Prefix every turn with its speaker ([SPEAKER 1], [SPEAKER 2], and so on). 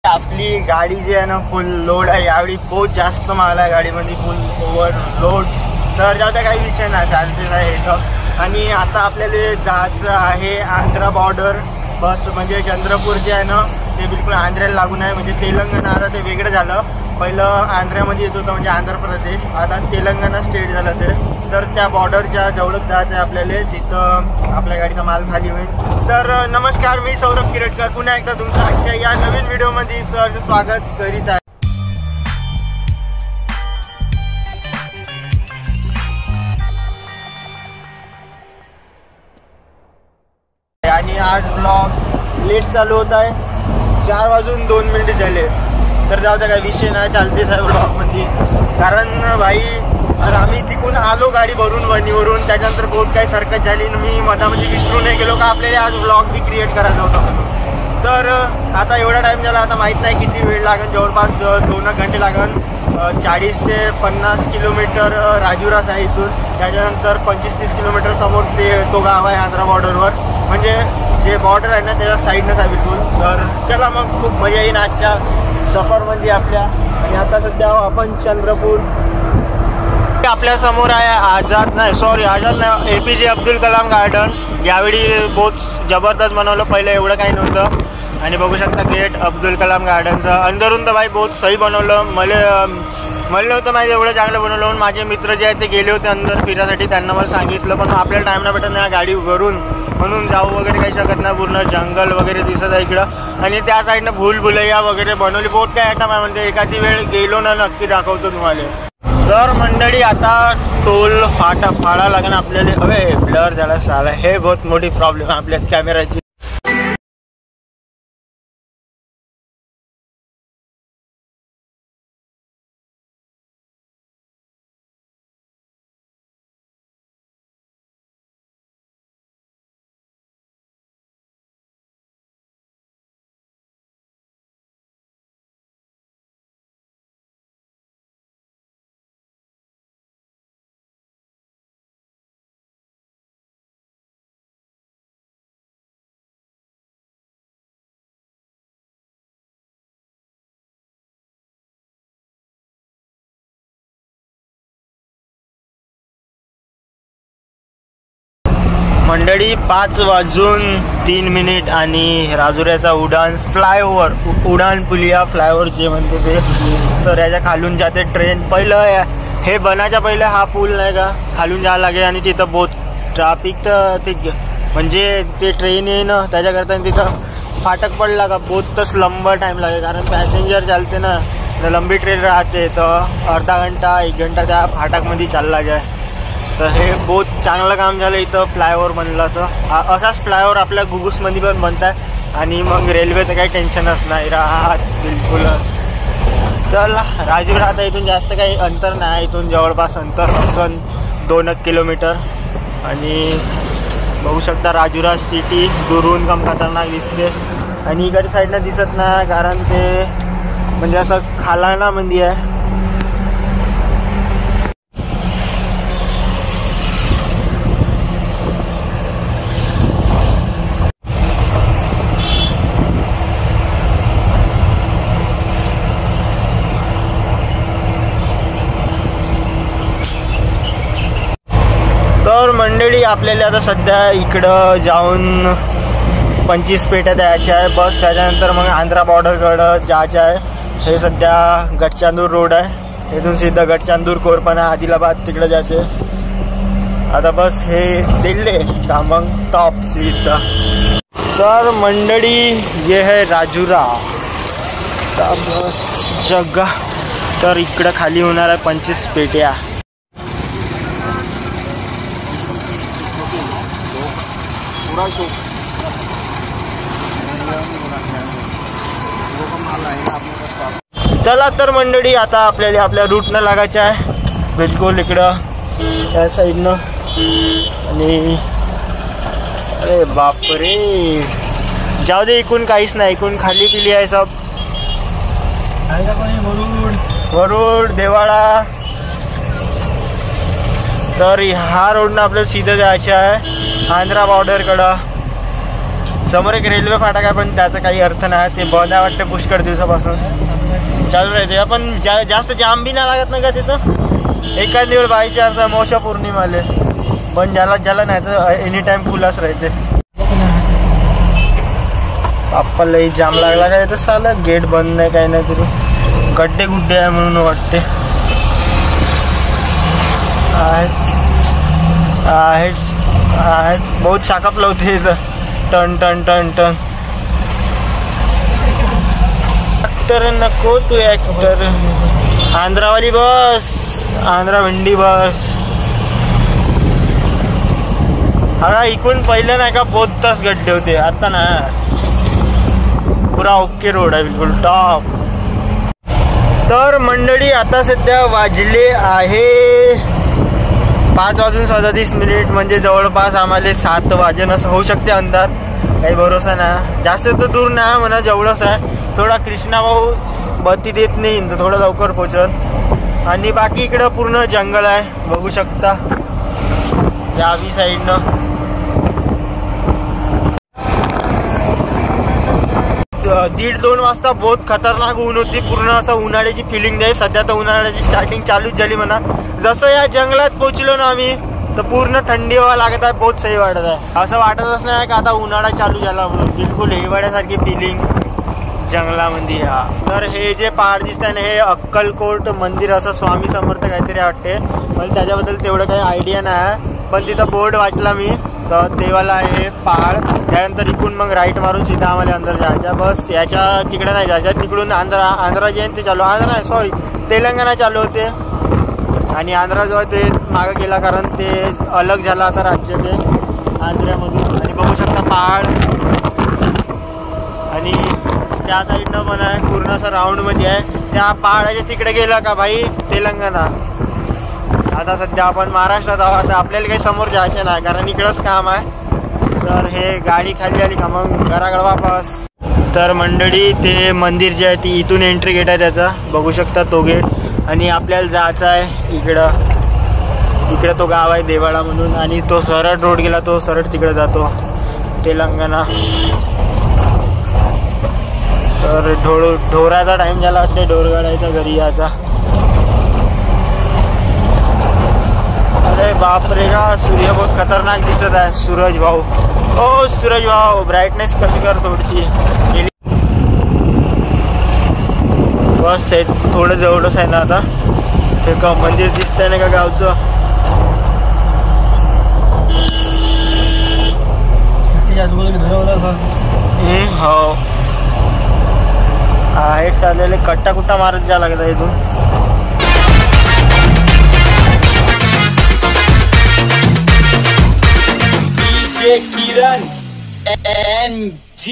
[SPEAKER 1] आपली गाडी जी आहे ना फुल लोड आहे, यावेळी बहुत जास्त माल आहे गाडीमध्ये, फुल ओव्हरलोड. तर जाऊ द्या, काही विषय नाही, चालतेच आहे हे तर. आणि आता आपल्याला जायचं आहे आंध्रा बॉर्डर. बस म्हणजे चंद्रपूर जे आहे ना ते बिलकुल आंध्राला लागून आहे. म्हणजे तेलंगणा आता ते वेगळं झालं, पहिलं आंध्रामध्ये येत होतं म्हणजे आंध्र प्रदेश, आता तेलंगणा स्टेट झालं ते. तर त्या बॉर्डरच्या जवळच जायचं आहे आपल्याला, तिथं आपल्या गाडीचा माल खाली होईल. तर नमस्कार, मी सौरभ किरटकर पुन्हा एकदा तुमचं आजच्या या नवीन व्हिडिओमध्ये सहर्ष स्वागत करीत आहे. आणि आज ब्लॉग लेट चालू होत आहे, 4 वाजून 2 मिनिट झाले. तर जाऊ द्या, काही विषय नाही, चालतेच आहे ब्लॉगमध्ये. कारण भाई आम्ही तिकून आलो गाडी भरून वणीवरून, त्याच्यानंतर बहुत काही सरकत झाली. मी मधामध्ये विसरून नाही गेलो का आपल्याला आज ब्लॉग बी क्रिएट करायचा होता म्हणून. तर आता एवढा टाईम झाला, आता माहीत नाही किती वेळ लागेल, जवळपास 2 घंटे लागेल. 40 ते 50 किलोमीटर राजुरास आहे इथून, त्याच्यानंतर 25-30 किलोमीटर समोर तो गाव आहे आंध्रा बॉर्डरवर. म्हणजे जे बॉर्डर आहे ना त्याच्या साईडनंच आहे बिलकुल. तर चला मग, खूप मजा येईल आजच्या सफरमध्ये आपल्या. आणि आता सध्या आपण चंद्रपूर, आपल्या समोर आहे आझाद नाही APJ अब्दुल कलाम गार्डन. यावेळी बहुत जबरदस्त बनवलं, पहिलं एवढं काही नव्हतं. आणि बघू शकता गेट अब्दुल कलाम गार्डनचं अंदरून तर भाई बहुत सही बनवलं. मला नव्हतं माहिती एवढं चांगलं बनवलं म्हणून. माझे मित्र जे आहेत ते गेले होते अंदर फिरासाठी, त्यांना मला सांगितलं, पण आपल्याला टाईम नाही भेटत नाही गाडीवरून, म्हणून जाऊ वगैरे काही शकत नाही. पूर्ण जंगल वगैरे दिसत आहे इकडं. आणि त्या साईडनं भूलभुलैया वगैरे बनवली, बहुत काय आयटम आहे. म्हणजे एखादी वेळ गेलो ना नक्की दाखवतो तुम्हाला. तर मंडळी आता टोल फाडा लागेल आपल्याला. अबे ब्लर झाला साला, हे बहुत मोठी प्रॉब्लेम आहे आपल्या कॅमेराची. मंडळी 5 वाजून 3 मिनिट आणि राजुऱ्याचा उडान पुलिया फ्लायओव्हर जे म्हणते ते. तर याच्या खालून जाते ट्रेन. पहिलं हे बनायच्या पहिले हा पूल नाही का खालून जायला लागेल, आणि तिथं बहुत ट्रॅफिक. तर ते म्हणजे ते ट्रेन येणं त्याच्याकरता तिथं फाटक पडला का बहुतच लंबा टाईम लागेल, कारण पॅसेंजर चालते ना, लंबी ट्रेन राहते. तर अर्धा घंटा 1 घंटा त्या फाटकमध्ये चालला जाय. तर हे बहुत चांगलं काम झालं इथं फ्लायओव्हर बनला. तर असाच फ्लायओव्हर आपल्या गुगुसमध्ये पण बनत आहे, आणि मग रेल्वेचं काही टेन्शनच नाही राहत बिलकुलच. चला राजुरा, आता इथून जास्त काही अंतर नाही, इथून जवळपास अंतर असन 2 किलोमीटर. आणि बघू शकता राजुरा सिटी दुरून कम खतरनाक दिसते. आणि इकडच्या साईडनं दिसत नाही, कारण ते म्हणजे असं खालाणामध्ये आहे. तर मंडळी आपल्याला आता सध्या इकडं जाऊन 25 पेठा द्यायच्या आहे बस, त्याच्यानंतर मग आंध्रा बॉर्डरकडं जायचं आहे. हे सध्या गडचांदूर रोड आहे, इथून सीधा गडचांदूर, कोरपना, आदिलाबाद तिकडं जाते. आता बस हे दिल्ली का मग टॉप सीधा. तर मंडळी ये है राजुरा बस जगा. तर इकडं खाली होणार आहे 25 पेट्या. चला तर मंडळी, आता आपल्याला आपल्या रूटनं लागायचं आहे बिलकुल इकडं या साईडनं. आणि अरे बापरे, जाऊ दे, इकून काहीच नाही, इकून खाली पिली आहे सब. वरुड देवाळा. तर ह्या रोडनं आपल्याला सीधं जायचं आहे आंध्रा बॉर्डरकडं. समोर एक रेल्वे फाटक आहे, पण त्याचा काही अर्थ नाही, ते बंद आहे वाटतं पुष्कळ दिवसापासून चालू राहते. आपण जास्त जाम बी नाही लागत ना का तिथं. एकाच दिवस बाईचे अर्थ मोठ्या पौर्णिमाले, पण ज्याला नाही तर एनी टाइम फुलाच राहते. आपल्याला जाम लागला काय तर चालेल, गेट बंद नाही काही नाही, तरी गड्डे गुड्डे आहे म्हणून वाटते. आहेत बहुत शाकाप लावते इथं, टन टन टन टन. ऍक्टर नको तू ऍक्टर. आंध्रावाली बस, आंध्रा भेंडी बस. हा इकडून पहिलं नाही का बहुत तास गड्डे होते, आता ना पुरा ओके रोड आहे, बिलकुल टॉप. तर मंडळी आता सध्या वाजले आहे 5:37 म्हणजे जवळपास आम्हाला 7 वाजेन असं होऊ शकते अंदाज, काही भरोसा नाही. जास्त तर दूर नाही म्हणा, जवळच आहे. थोडा कृष्णा भाऊ बत्ती देत नाही तर थोडं लवकर पोचल. आणि बाकी इकडं पूर्ण जंगल आहे, बघू शकता यावी साईडनं. 1:30-2 वाजता बहुत खतरनाक ऊन होती, पूर्ण असं उन्हाळ्याची फिलिंग द्याय. सध्या तर उन्हाळ्याची स्टार्टिंग चालूच झाली म्हणा. जसं या जंगलात पोचलो ना आम्ही तर पूर्ण थंडी हवा लागत आहे, बहुत सही वाटत आहे. असं वाटतच नाही का आता उन्हाळा चालू झाला म्हणून, बिलकुल हिवाळ्यासारखी फिलिंग जंगलामध्ये. तर हे जे पहाड दिसत आहे ना, हे अक्कलकोट मंदिर असं स्वामी समर्थ काहीतरी वाटते. मला त्याच्याबद्दल तेवढं काही आयडिया नाही, पण तिथं बोर्ड वाचला मी, तर देवाला आहे पहाड. त्यानंतर इकडून मग राईट मारून सीधा आम्हाला अंदर जायचं. बस याच्या तिकडे नाही जायचं, तिकडून आंध्रा जयंती चालू, सॉरी तेलंगणा चालू होते. आणि आंध्राजवळ ते मागं गेला, कारण ते अलग झालं आता राज्य ते आंध्रामधून. आणि बघू शकता पहाड, आणि त्या साईडनं पण आहे पूर्ण असं राऊंडमध्ये आहे. त्या पहाडाच्या तिकडे गेला का भाई तेलंगणा. आता सध्या आपण महाराष्ट्रात आहोत, आता आपल्याला काही समोर जायचं नाही, कारण इकडंच काम आहे. तर हे गाडी खाली आली का मग घराकडे वापस. तर मंडळी ते मंदिर जे आहे ती इथून एंट्री गेट आहे त्याचा, बघू शकता तो गेट. आणि आपल्याला जायचं आहे इकडं तो गाव आहे देवाळा म्हणून, आणि तो सरळ रोड गेला तो सरळ तिकडे जातो तेलंगणा. तर ढोराचा टाइम झाला वाटते, ढोर गाडायचा घरी यायचा. अरे बापरे का सूर्य बहुत खतरनाक दिसत आहे. सूरज भाऊ, ओ सूरज भाऊ ब्राईटनेस कमी कर थोडीशी. बस आहे थोडं जवळच आहे ना आता, ते का मंदिर दिसतंय ना का गावचं. हो हेड चाललेले कट्टा कुट्टा मारत जा लागत इथून. किरण NG